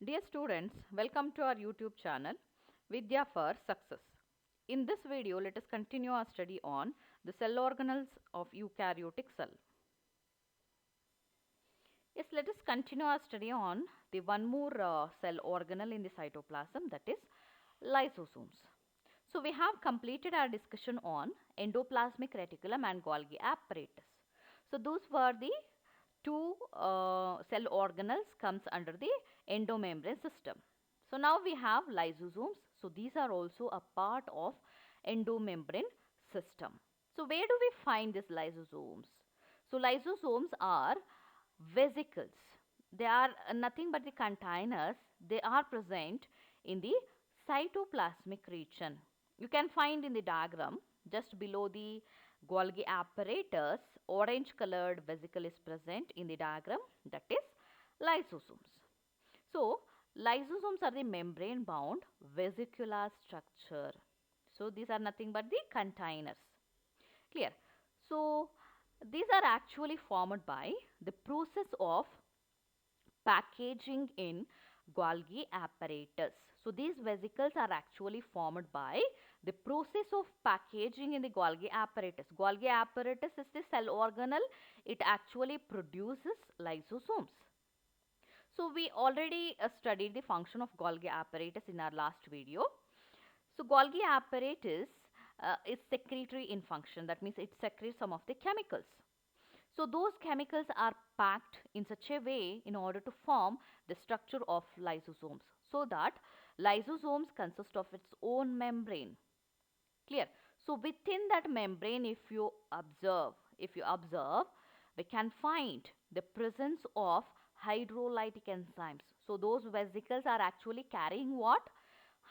Dear students, welcome to our YouTube channel Vidya for Success. In this video, let us continue our study on the cell organelles of eukaryotic cell. Yes, let us continue our study on the one more cell organelle in the cytoplasm, that is lysosomes. So we have completed our discussion on endoplasmic reticulum and Golgi apparatus. So those were the two cell organelles comes under the endomembrane system. So now we have lysosomes. So these are also a part of endomembrane system. So where do we find these lysosomes? So lysosomes are vesicles. They are nothing but the containers. They are present in the cytoplasmic region. You can find in the diagram just below the Golgi apparatus, orange colored vesicle is present in the diagram, that is lysosomes. So lysosomes are the membrane bound vesicular structure. So these are nothing but the containers. Clear? So these are actually formed by the process of packaging in Golgi apparatus. So these vesicles are actually formed by the process of packaging in the Golgi apparatus. Golgi apparatus is the cell organelle. It actually produces lysosomes. So we already studied the function of Golgi apparatus in our last video. So Golgi apparatus is secretory in function. That means it secretes some of the chemicals. So those chemicals are packed in such a way in order to form the structure of lysosomes, so that lysosomes consist of its own membrane. Clear? So within that membrane, if you observe, we can find the presence of hydrolytic enzymes. So those vesicles are actually carrying what?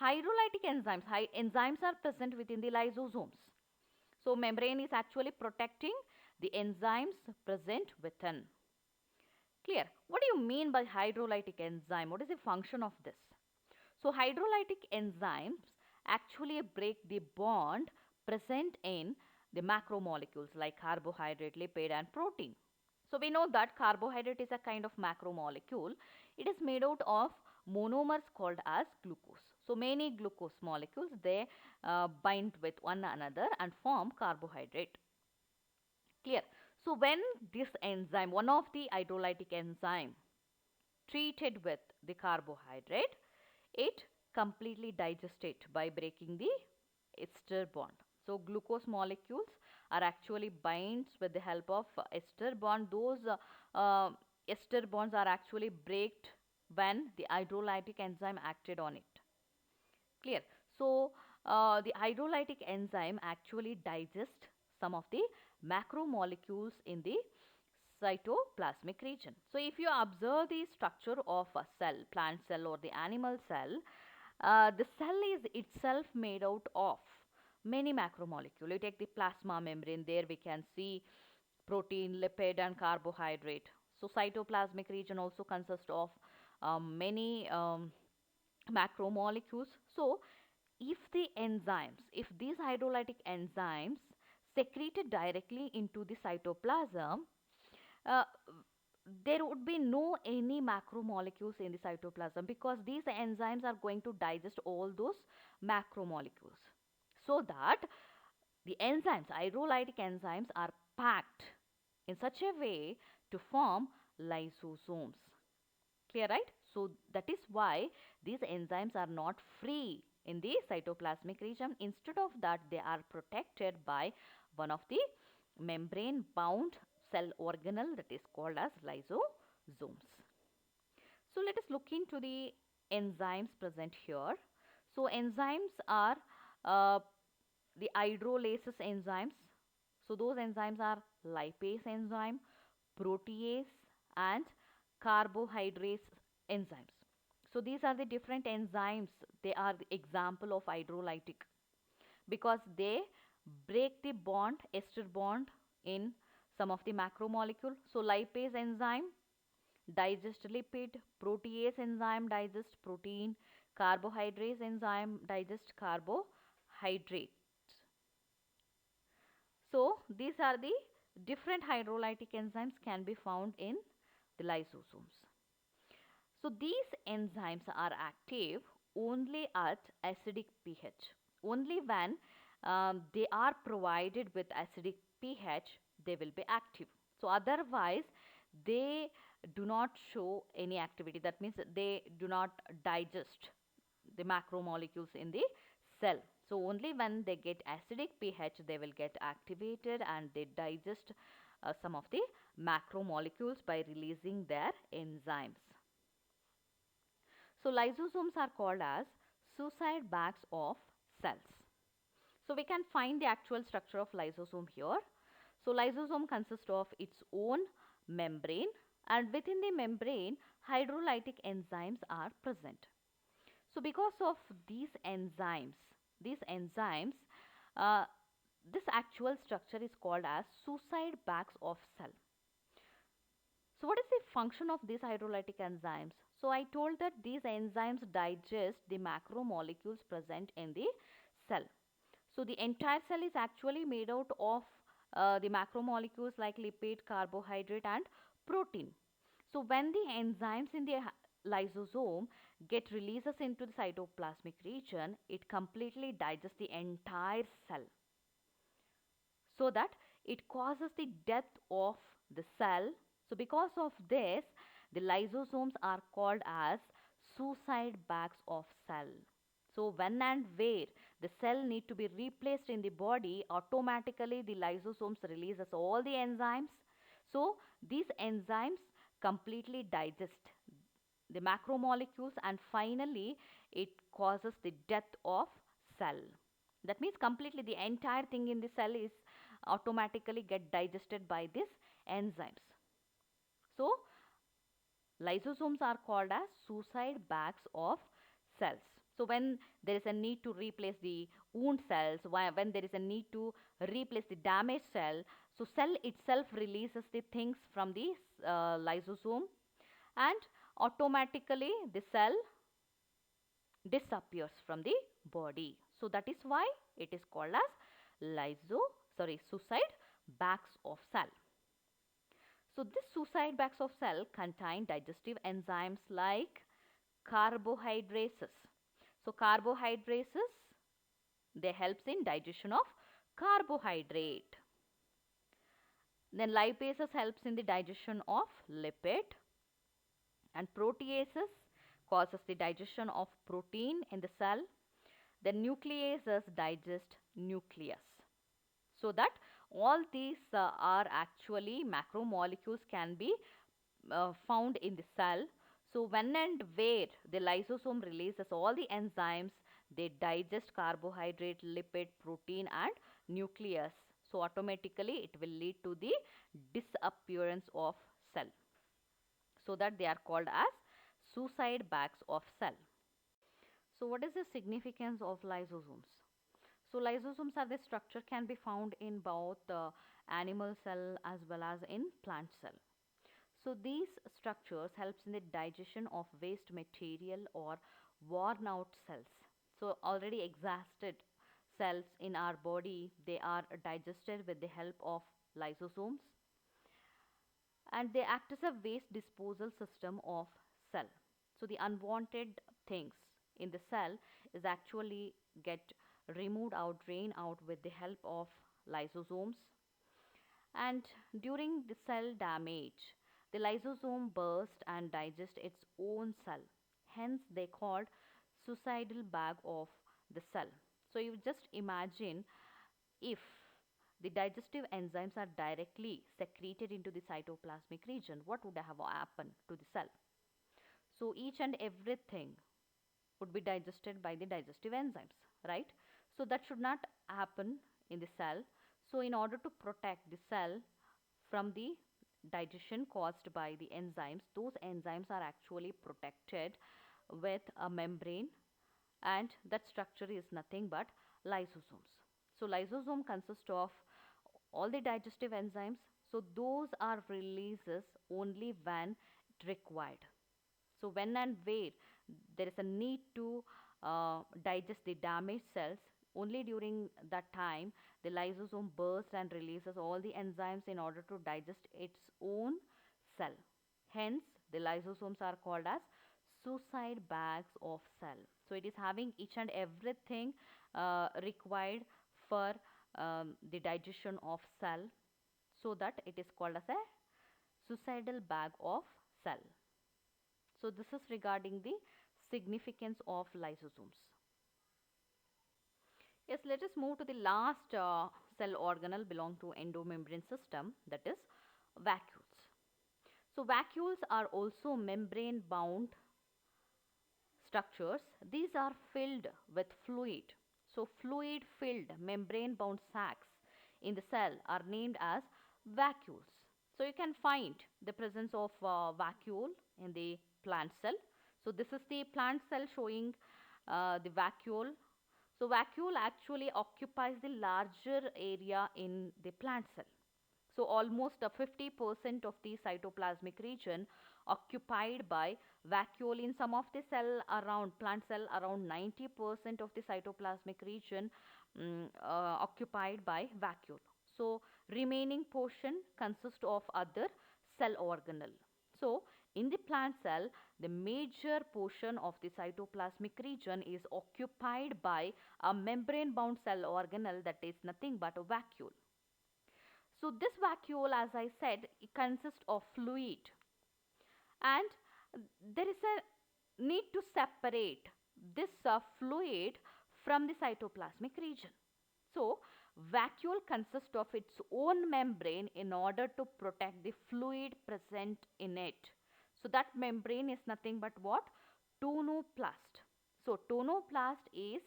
Hydrolytic enzymes. Enzymes are present within the lysosomes. So membrane is actually protecting the enzymes present within. Clear? What do you mean by hydrolytic enzyme? What is the function of this? So hydrolytic enzymes actually break the bond present in the macromolecules like carbohydrate, lipid and protein. So we know that carbohydrate is a kind of macromolecule. It is made out of monomers called as glucose. So many glucose molecules, they bind with one another and form carbohydrate. Clear? So when this enzyme, one of the hydrolytic enzyme treated with the carbohydrate, it completely digests it by breaking the ester bond. So glucose molecules are actually binds with the help of ester bond. Those ester bonds are actually breaked when the hydrolytic enzyme acted on it. Clear? So the hydrolytic enzyme actually digests some of the macromolecules in the cytoplasmic region. So if you observe the structure of a cell, plant cell or the animal cell, the cell is itself made out of many macromolecules. You take the plasma membrane, there we can see protein, lipid and carbohydrate. So cytoplasmic region also consists of many macromolecules. So if these hydrolytic enzymes secreted directly into the cytoplasm, uh, there would be no any macromolecules in the cytoplasm, because these enzymes are going to digest all those macromolecules, so that the enzymes, hydrolytic enzymes, are packed in such a way to form lysosomes. Clear, right? So that is why these enzymes are not free in the cytoplasmic region. Instead of that, they are protected by one of the membrane bound cell organelle, that is called as lysosomes. So let us look into the enzymes present here. So enzymes are uh, the hydrolysis enzymes. So those enzymes are lipase enzyme, protease and carbohydrase enzymes. So these are the different enzymes. They are the example of hydrolytic, because they break the bond, ester bond, in some of the macromolecule. So lipase enzyme digest lipid, protease enzyme digest protein, carbohydrase enzyme digest carbohydrate. So these are the different hydrolytic enzymes can be found in the lysosomes. So these enzymes are active only at acidic pH. Only when they are provided with acidic pH, they will be active. So otherwise, they do not show any activity. That means they do not digest the macromolecules in the cell. So only when they get acidic pH, they will get activated and they digest some of the macromolecules by releasing their enzymes. So lysosomes are called as suicide bags of cells. So we can find the actual structure of lysosome here. So lysosome consists of its own membrane, and within the membrane hydrolytic enzymes are present. So because of these enzymes, uh, this actual structure is called as suicide bags of cell. So what is the function of these hydrolytic enzymes? So I told that these enzymes digest the macromolecules present in the cell. So the entire cell is actually made out of the macromolecules like lipid, carbohydrate and protein. So when the enzymes in the lysosome get releases into the cytoplasmic region, it completely digests the entire cell, so that it causes the death of the cell. So because of this, the lysosomes are called as suicide bags of cell. So when and where the cell need to be replaced in the body, automatically the lysosomes releases all the enzymes. So these enzymes completely digest the macromolecules and finally it causes the death of cell. That means completely the entire thing in the cell is automatically get digested by these enzymes. So lysosomes are called as suicide bags of cells. So when there is a need to replace the wound cells, when there is a need to replace the damaged cell, so cell itself releases the things from the lysosome, and automatically the cell disappears from the body. So that is why it is called as suicide bags of cell. So this suicide bags of cell contain digestive enzymes like carbohydrases. So carbohydrases, they helps in digestion of carbohydrate. Then lipases helps in the digestion of lipid, and proteases causes the digestion of protein in the cell. The nucleases digest nucleus. So that all these are actually macromolecules can be found in the cell. So when and where the lysosome releases all the enzymes, they digest carbohydrate, lipid, protein and nucleus. So automatically it will lead to the disappearance of cell. So that they are called as suicide bags of cell. So what is the significance of lysosomes? So lysosomes are the structure can be found in both animal cell as well as in plant cell. So these structures helps in the digestion of waste material or worn out cells. So already exhausted cells in our body, they are digested with the help of lysosomes, and they act as a waste disposal system of cell. So the unwanted things in the cell is actually get removed out, drained out with the help of lysosomes. And during the cell damage, the lysosome burst and digest its own cell. Hence they called suicidal bag of the cell. So you just imagine, if the digestive enzymes are directly secreted into the cytoplasmic region, what would have happened to the cell? So each and everything would be digested by the digestive enzymes, right? So that should not happen in the cell. So in order to protect the cell from the digestion caused by the enzymes, those enzymes are actually protected with a membrane, and that structure is nothing but lysosomes. So lysosome consists of all the digestive enzymes. So those are releases only when it required. So when and where there is a need to digest the damaged cells, only during that time the lysosome bursts and releases all the enzymes in order to digest its own cell. Hence the lysosomes are called as suicide bags of cell. So it is having each and everything required for the digestion of cell, so that it is called as a suicidal bag of cell. So this is regarding the significance of lysosomes. Yes, let us move to the last cell organelle belong to endomembrane system, that is vacuoles. So vacuoles are also membrane bound structures. These are filled with fluid. So fluid filled membrane bound sacs in the cell are named as vacuoles. So you can find the presence of vacuole in the plant cell. So this is the plant cell showing the vacuole. So vacuole actually occupies the larger area in the plant cell. So almost 50% of the cytoplasmic region occupied by vacuole. In some of the cell around plant cell, around 90% of the cytoplasmic region occupied by vacuole. So remaining portion consists of other cell organelle. So in the plant cell, the major portion of the cytoplasmic region is occupied by a membrane bound cell organelle, that is nothing but a vacuole. So this vacuole, as I said, it consists of fluid, and there is a need to separate this fluid from the cytoplasmic region. So vacuole consists of its own membrane in order to protect the fluid present in it. So that membrane is nothing but what? Tonoplast. So tonoplast is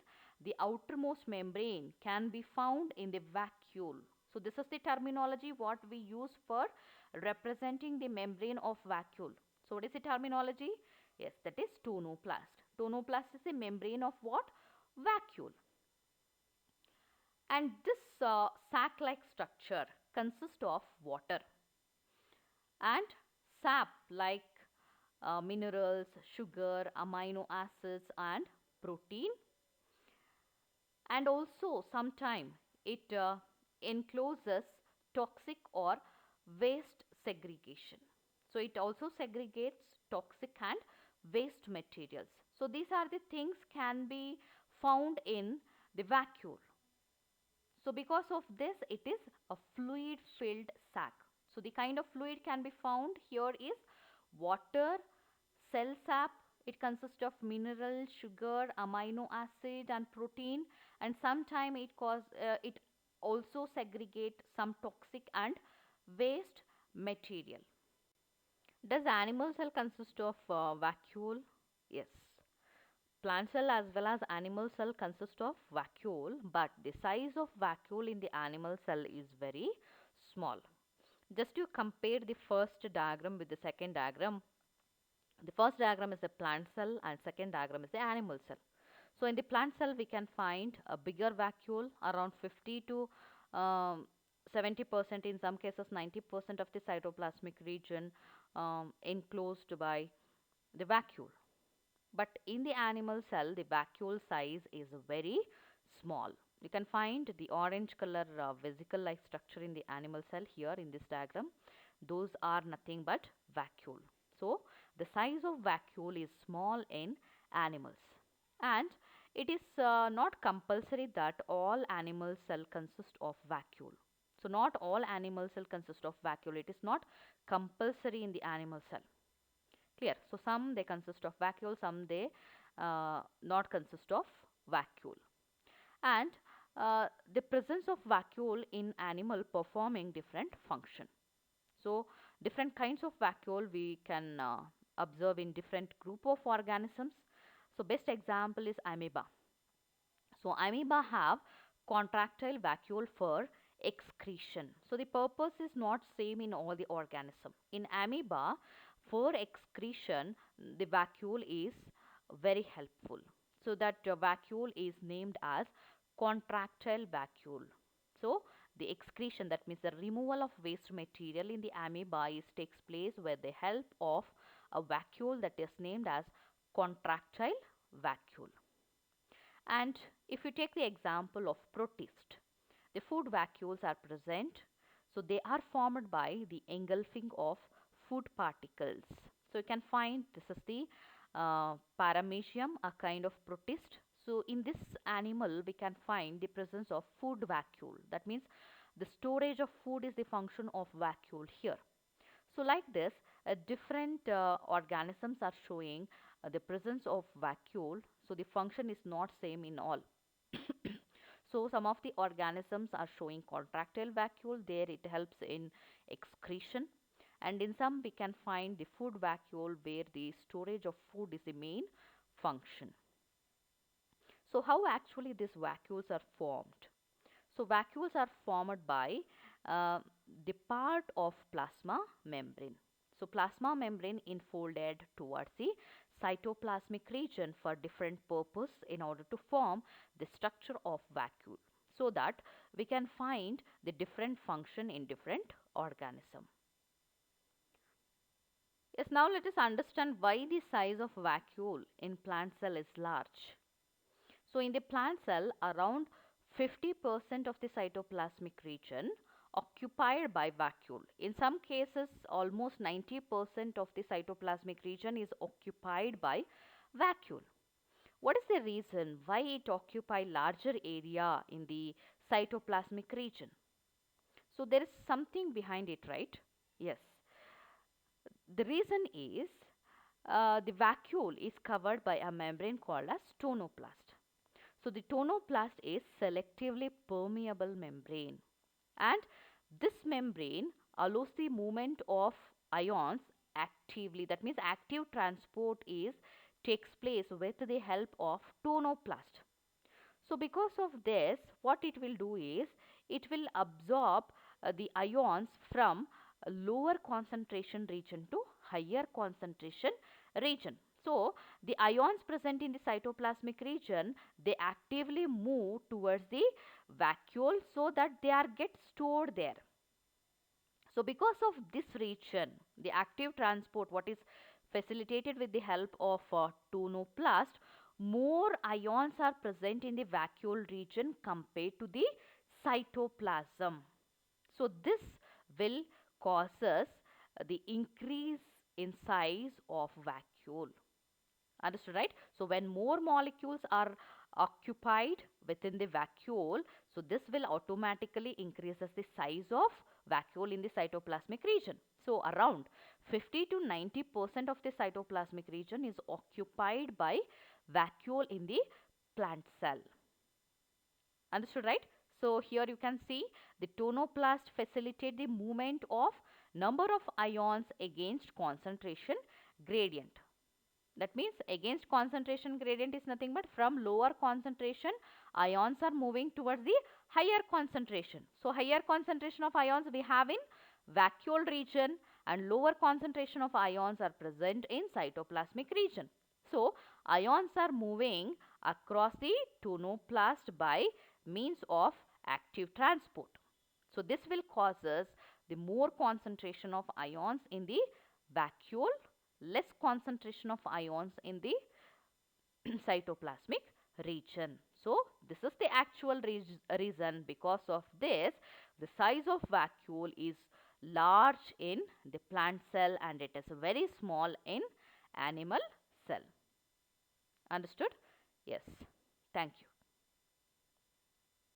the outermost membrane, can be found in the vacuole. So this is the terminology what we use for representing the membrane of vacuole. So what is the terminology? Yes, that is tonoplast. Tonoplast is the membrane of what? Vacuole. And this sac-like structure consists of water and sap like minerals, sugar, amino acids and protein, and also sometimes it encloses toxic or waste segregation. So it also segregates toxic and waste materials. So these are the things can be found in the vacuole. So because of this, it is a fluid filled sac. So the kind of fluid can be found here is water, cell sap. It consists of mineral, sugar, amino acid and protein, and sometimes it also segregate some toxic and waste material. Does animal cell consist of vacuole? Yes. Plant cell as well as animal cell consist of vacuole, but the size of vacuole in the animal cell is very small. Just to compare the first diagram with the second diagram, the first diagram is the plant cell and second diagram is the animal cell. So in the plant cell we can find a bigger vacuole, around 50 to 70%, in some cases 90% of the cytoplasmic region enclosed by the vacuole. But in the animal cell, the vacuole size is very small. You can find the orange color vesicle like structure in the animal cell here in this diagram. Those are nothing but vacuole. So the size of vacuole is small in animals, and it is not compulsory that all animal cell consist of vacuole. So not all animal cell consist of vacuole. It is not compulsory in the animal cell. Clear? So some they consist of vacuole, some they not consist of vacuole. And the presence of vacuole in animal performing different function. So different kinds of vacuole we can observe in different group of organisms. So best example is amoeba. So amoeba have contractile vacuole for excretion. So the purpose is not same in all the organism. In amoeba, for excretion, the vacuole is very helpful. So that vacuole is named as contractile vacuole. So the excretion, that means the removal of waste material in the amoeba takes place with the help of a vacuole that is named as contractile vacuole. And if you take the example of protist, the food vacuoles are present. So they are formed by the engulfing of food particles. So you can find this is the Paramecium, a kind of protist. So in this animal, we can find the presence of food vacuole. That means the storage of food is the function of vacuole here. So like this, different organisms are showing the presence of vacuole. So the function is not same in all. So some of the organisms are showing contractile vacuole. There it helps in excretion. And in some we can find the food vacuole where the storage of food is the main function. So how actually these vacuoles are formed? So vacuoles are formed by uh, the part of plasma membrane. So plasma membrane enfolded towards the cytoplasmic region for different purpose in order to form the structure of vacuole, so that we can find the different function in different organism. Yes, now let us understand why the size of vacuole in plant cell is large. So in the plant cell, around 50% of the cytoplasmic region occupied by vacuole. In some cases, almost 90% of the cytoplasmic region is occupied by vacuole. What is the reason why it occupies larger area in the cytoplasmic region? So there is something behind it, right? Yes. The reason is the vacuole is covered by a membrane called as tonoplast. So the tonoplast is selectively permeable membrane, and this membrane allows the movement of ions actively. That means active transport is takes place with the help of tonoplast. So because of this, what it will do is it will absorb the ions from a lower concentration region to higher concentration region. So the ions present in the cytoplasmic region, they actively move towards the vacuole so that they are get stored there. So because of this region, the active transport what is facilitated with the help of tonoplast, more ions are present in the vacuole region compared to the cytoplasm. So this will causes the increase in size of vacuole. Understood, right? So when more molecules are occupied within the vacuole, so this will automatically increases the size of vacuole in the cytoplasmic region. So around 50 to 90% of the cytoplasmic region is occupied by vacuole in the plant cell. Understood, right? So here you can see the tonoplast facilitate the movement of number of ions against concentration gradient. That means against concentration gradient is nothing but from lower concentration ions are moving towards the higher concentration. So higher concentration of ions we have in vacuole region and lower concentration of ions are present in cytoplasmic region. So ions are moving across the tonoplast by means of active transport. So this will causes the more concentration of ions in the vacuole, less concentration of ions in the cytoplasmic region. So this is the actual reason. Because of this, the size of vacuole is large in the plant cell and it is very small in animal cell. Understood? Yes. Thank you.